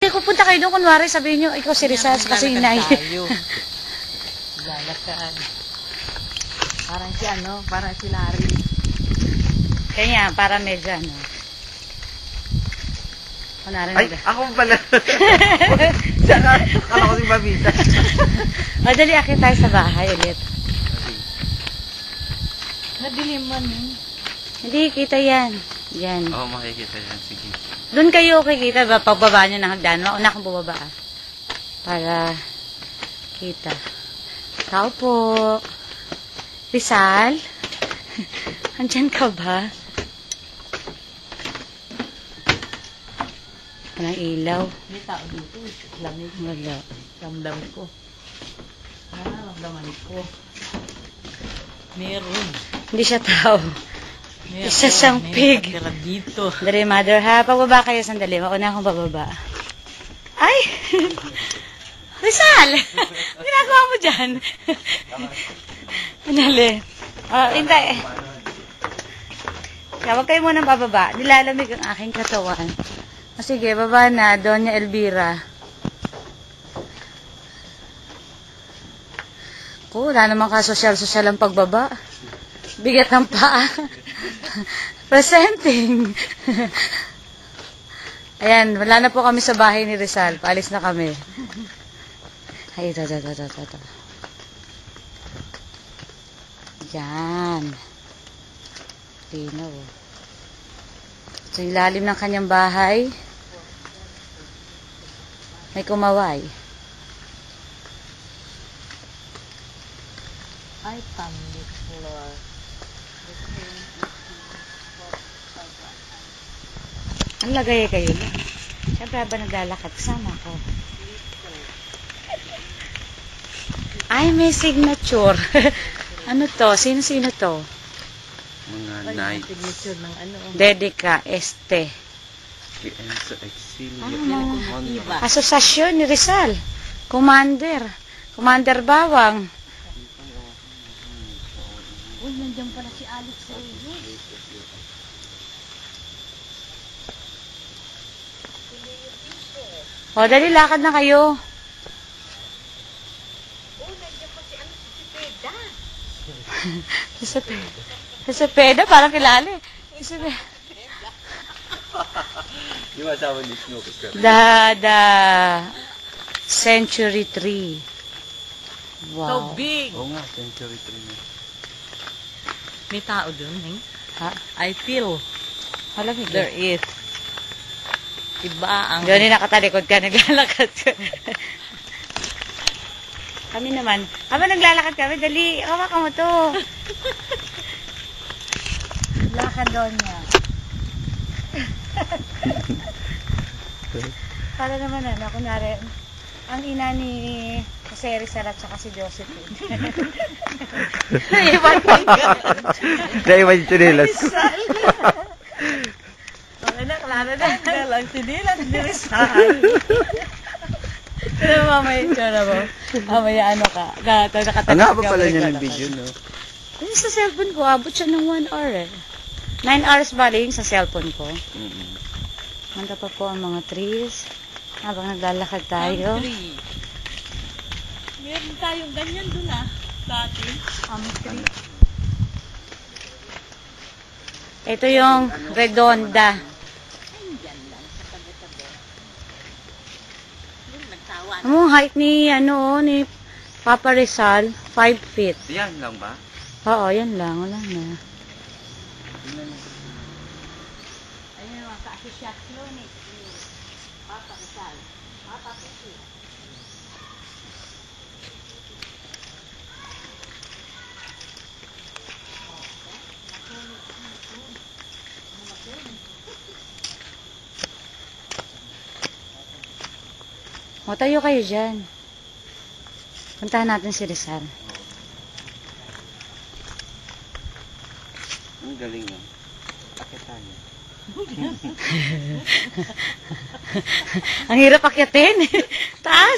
Hindi, pupunta kayo doon. Kunwari, sabihin nyo, ikaw si Rizal kasi inay. Lalakad. Parang si ano, parang si Larry. Kanya, para medyo ano. Kunwari Ay, ako pala. Akala ko si Babita. O, dali, akit tayo sa bahay ulit. Nadilim man eh. Hindi, kita yan. Yan. Oo, makikita yan. Sige. Doon kayo kikita ba? Pagbaba nyo ng hagdan. Mauna akong bubaba. Para kita. Tao po. Rizal? Andyan ka ba? Walang ilaw. May tao dito. Lamig. Wala. Ramdam ko. Ramdaman ko. Meron. Hindi siya tao. Isa siyang pig. May dito. Dali, mother, ha? Pagbaba kayo sandali. Mauna akong bababa. Ay! Rizal! Ang ginagawa mo dyan? Dali. Hintay. Huwag kayo munang bababa. Nilalamig ang aking katawan. O sige, baba na. Doña Elvira. Wala namang kasosyal-sosyal ang pagbaba. Bigat ng paa. Presenting. Ayan, wala na po kami sa bahay ni Rizal. Paalis na kami. Ay, ito. Yan. Linaw. Sa ilalim ng kanyang bahay, may kumaway. Ay, family floor. Ang lagay kayo na. Siyempre, habang naglalakad, kasama ko. Ay, may signature. Ano to? Sino-sino to? Mga Ay, night. signature ng ano. Dedica Este. Pienso Exilio. Iba. Asosasyon ni Rizal. Commander. Commander Bawang. Uy, nandiyan pala si Alex Reyes. O, dali, lakad na kayo. Oh, nandiyan pa si ano, si Peda. Si Cepeda, parang kilala eh. Si Cepeda. Yung asawa ni Snow. The Century Tree. So Wow. big. Oo nga, Century 3 na. May tao dun, eh? Ha? I feel Malamig. there is. Iba ang... Doon nakatalikod ka, naglalakad ka. Kami naman, habang naglalakad kami, dali, hawakan mo to. Lakad doon niya. Para naman ano, kunwari, ang ina ni Jose Rizal at saka si Josephine. Naiwan ka. Naiwan yung chinelas. Rizal. Okay na, klaro na. Lang sinilas ni Rizal. Pero mamaya yung tsura mo. Mamaya ano ka. Nakatalikod Ang haba ka, pala niya naglalakad. ng video, no? Yung sa cellphone ko, abot siya ng 1 hour eh. 9 hours bali yung sa cellphone ko. Manda pa po ang mga trees. Habang naglalakad tayo. Tree. Meron tayong ganyan dun dati. Tree. Ito yung redonda. Ang height ni, ni Papa Rizal, 5 feet. Yan lang ba? Oo, yan lang. Wala na. Ayun mga ka-asosyasyon ni Papa Rizal. Papa Rizal. O, tayo kayo dyan. Puntahan natin si Rizal. Ang galing yun. Pakitan niya. Ang hirap akyatin. Taas.